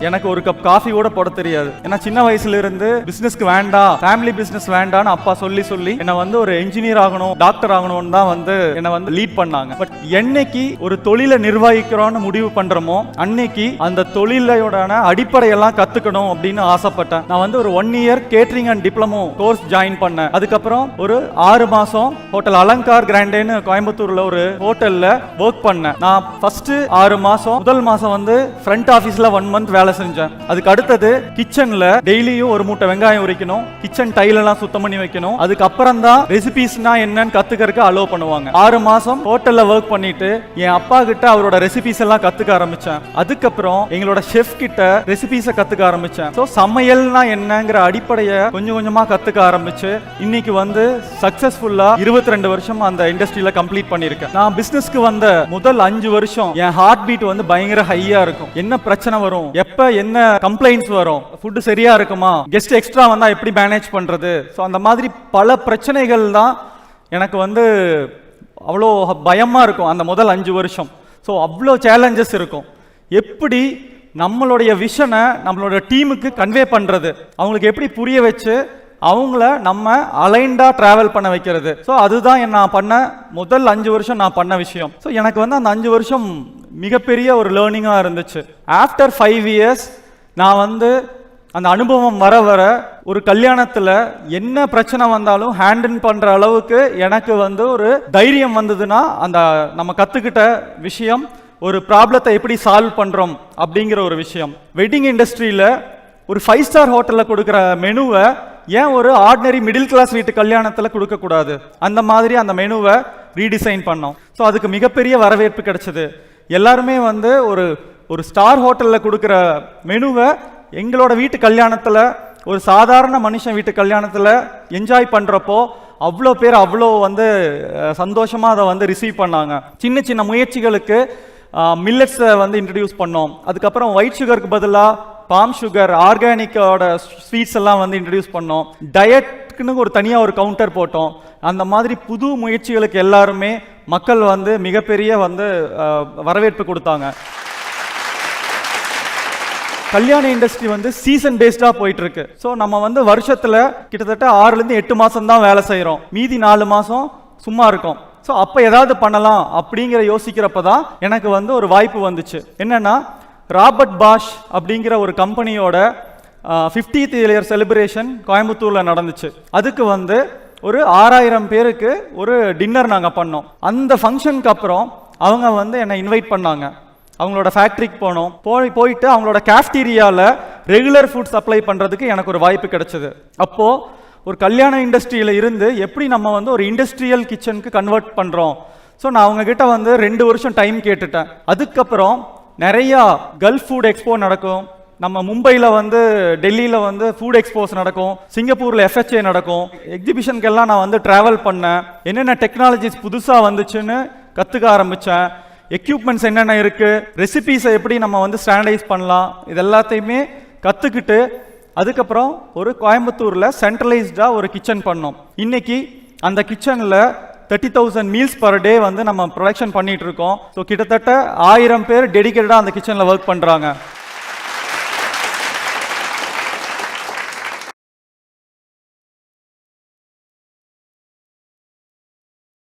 எனக்கு ஒரு cup coffee கூட போட தெரியாது. ஏன்னா சின்ன வயசுல இருந்து பிசினஸ்க்கு வேண்டாம், ஃபேமிலி பிசினஸ் வேண்டாம்னு அப்பா சொல்லி என்ன வந்து ஒரு இன்ஜினியர் ஆகணும், டாக்டர் ஆகணும்னு தான் வந்து என்ன வந்து லீட் பண்ணாங்க. பட் என்னைக்கு ஒரு தொழிலை நிர்வகிக்கிறோம்னு முடிவு பண்றோமோ அன்னைக்கு அந்த தொழிலோட அடிப்படையெல்லாம் கத்துக்கணும் அப்படின்னு ஆசைப்பட்டேன். நான் வந்து ஒரு 1 year catering and diploma course join பண்ணேன். அதுக்கப்புறம் ஒரு 6 மாசம் ஹோட்டல் அலங்கார் கிராண்டேன்னு கோயம்புத்தூர்ல ஒரு ஹோட்டல்ல ஒர்க் பண்ணேன். நான் ஃபர்ஸ்ட் 6 மாசம் முதல் மாசம் வந்து ஃப்ரண்ட் ஆபீஸ்ல 1 மந்த் வேலை செஞ்சேன். அதுக்கு அடுத்தது கிச்சன்ல டெய்லியும் ஒரு மூட்டை வெங்காயம் உரிக்கணும், கிச்சன் டைல் எல்லாம் சுத்தம் பண்ணி வைக்கணும். அதுக்கு அப்புறம் தான் ரெசிபிஸ்னா என்னன்னு கத்துக்கிறதுக்கு அலோவ் பண்ணுவாங்க. 6 மாசம் ஹோட்டல்ல ஒர்க் பண்ணிட்டு என் அப்பா கிட்ட அவரோட ரெசிபிஸ் எல்லாம் கத்துக்க ஆரம்பிச்சேன். அதுக்கப்புறம் எங்களோட ஷெஃப் கிட்ட ரெசிபிஸை கத்துக்க ஆரம்பிச்சேன். ஸோ சமையல்னா என்னங்கிற அடிப்படையை கொஞ்சம் கொஞ்சமா கத்துக்க ஆரம்பிச்சு இன்னைக்கு வந்து சக்சஸ்ஃபுல்லா 22 வருஷம் அந்த இண்டஸ்ட்ரியில கம்ப்ளீட் பண்ணிருக்கேன். நான் பிசினஸ்க்கு வந்த முதல் 5 வருஷம் என் ஹார்ட் பீட் வந்து பயங்கர ஹையா இருக்கும். என்ன பிரச்சனை வரும், எப்ப என்ன கம்ப்ளைண்ட்ஸ் வரும், ஃபுட் சரியா இருக்குமா, கெஸ்ட் எக்ஸ்ட்ரா வந்தா எப்படி மேனேஜ் பண்றது, ஸோ அந்த மாதிரி பல பிரச்சனைகள் தான் எனக்கு வந்து அவ்வளோ பயமா இருக்கும் அந்த முதல் 5 வருஷம். ஸோ அவ்வளோ சேலஞ்சஸ் இருக்கும். எப்படி நம்மளுடைய விஷனை நம்மளோட டீமுக்கு கன்வே பண்றது, அவங்களுக்கு எப்படி புரிய வச்சு அவங்கள நம்ம அலைண்டா டிராவல் பண்ண வைக்கிறது. ஸோ அதுதான் நான் பண்ண முதல் 5 வருஷம் நான் பண்ண விஷயம். ஸோ எனக்கு வந்து அந்த 5 வருஷம் மிகப்பெரிய ஒரு லேர்னிங்காக இருந்துச்சு. ஆஃப்டர் 5 இயர்ஸ் நான் வந்து அந்த அனுபவம் வர வர ஒரு கல்யாணத்தில் என்ன பிரச்சனை வந்தாலும் ஹேண்டில் பண்ணுற அளவுக்கு எனக்கு வந்து ஒரு தைரியம் வந்ததுன்னா அந்த நம்ம கற்றுக்கிட்ட விஷயம் ஒரு ப்ராப்ளத்தை எப்படி சால்வ் பண்ணுறோம் அப்படிங்கிற ஒரு விஷயம். வெட்டிங் இண்டஸ்ட்ரியில் ஒரு 5 ஸ்டார் ஹோட்டலில் கொடுக்குற மெனுவை ஏன் ஒரு ஆர்டினரி மிடில் கிளாஸ் வீட்டு கல்யாணத்தில் கொடுக்கக்கூடாது, அந்த மாதிரி அந்த மெனுவை ரீடிசைன் பண்ணோம். ஸோ அதுக்கு மிகப்பெரிய வரவேற்பு கிடைச்சது. எல்லாருமே வந்து ஒரு ஸ்டார் ஹோட்டலில் கொடுக்குற மெனுவை எங்களோட வீட்டு கல்யாணத்தில் ஒரு சாதாரண மனுஷன் வீட்டு கல்யாணத்தில் என்ஜாய் பண்ணுறப்போ அவ்வளோ பேர் அவ்வளோ வந்து சந்தோஷமாக அதை வந்து ரிசீவ் பண்ணாங்க. சின்ன சின்ன முயற்சிகளுக்கு மில்லட்ஸை வந்து இன்ட்ரடியூஸ் பண்ணோம். அதுக்கப்புறம் ஒயிட் சுகருக்கு பதிலாக பாம் சுகர், ஆர்கானிக்கோட ஸ்வீட்ஸ் எல்லாம் வந்து இன்ட்ரடியூஸ் பண்ணோம். டயட்க்குன்னு ஒரு தனியாக ஒரு கவுண்டர் போட்டோம். அந்த மாதிரி புது முயற்சிகளுக்கு எல்லாருமே மக்கள் வந்து மிகப்பெரிய வந்து வரவேற்பு கொடுத்தாங்க. கல்யாண இண்டஸ்ட்ரி வந்து சீசன் பேஸ்டாக போயிட்டு இருக்கு. ஸோ நம்ம வந்து வருஷத்தில் கிட்டத்தட்ட 6லேருந்து 8 மாதம் தான் வேலை செய்கிறோம், மீதி 4 மாதம் சும்மா இருக்கும். ஸோ அப்போ ஏதாவது பண்ணலாம் அப்படிங்கிற யோசிக்கிறப்ப தான் எனக்கு வந்து ஒரு வாய்ப்பு வந்துச்சு. என்னன்னா ராபர்ட் பாஷ் அப்படிங்கிற ஒரு கம்பெனியோட 50th இயர் செலிப்ரேஷன் கோயம்புத்தூரில் நடந்துச்சு. அதுக்கு வந்து ஒரு 6000 பேருக்கு ஒரு டின்னர் நாங்கள் பண்ணோம். அந்த ஃபங்க்ஷனுக்கு அப்புறம் அவங்க வந்து என்னை இன்வைட் பண்ணாங்க. அவங்களோட ஃபேக்ட்ரிக்கு போனோம். போயிட்டு அவங்களோட கேஃப்டீரியாவில் ரெகுலர் ஃபுட் சப்ளை பண்ணுறதுக்கு எனக்கு ஒரு வாய்ப்பு கிடைச்சது. அப்போது ஒரு கல்யாண இண்டஸ்ட்ரியில் இருந்து எப்படி நம்ம வந்து ஒரு இண்டஸ்ட்ரியல் கிச்சனுக்கு கன்வெர்ட் பண்ணுறோம். ஸோ நான் அவங்கக்கிட்ட வந்து 2 வருஷம் டைம் கேட்டுட்டேன். அதுக்கப்புறம் நிறையா கல்ஃப் ஃபுட் எக்ஸ்போ நடக்கும். நம்ம மும்பையில் வந்து டெல்லியில் வந்து ஃபுட் எக்ஸ்போஸ் நடக்கும், சிங்கப்பூரில் FHA நடக்கும். எக்ஸிபிஷனுக்கெல்லாம் நான் வந்து ட்ராவல் பண்ணேன். என்னென்ன டெக்னாலஜிஸ் புதுசாக வந்துச்சுன்னு கற்றுக்க ஆரம்பித்தேன். எக்யூப்மெண்ட்ஸ் என்னென்ன இருக்குது, ரெசிபீஸை எப்படி நம்ம வந்து ஸ்டாண்டர்டைஸ் பண்ணலாம், இது எல்லாத்தையுமே கற்றுக்கிட்டு அதுக்கப்புறம் ஒரு கோயம்புத்தூரில் சென்ட்ரலைஸ்டாக ஒரு கிச்சன் பண்ணோம். இன்னைக்கு அந்த கிச்சனில் 30,000 மீல்ஸ் பர் டே வந்து நம்ம ப்ரொடக்ஷன் பண்ணிட்டு இருக்கோம். ஸோ கிட்டத்தட்ட 1000 பேர் டெடிகேட்டடாக அந்த கிச்சனில் ஒர்க் பண்ணுறாங்க.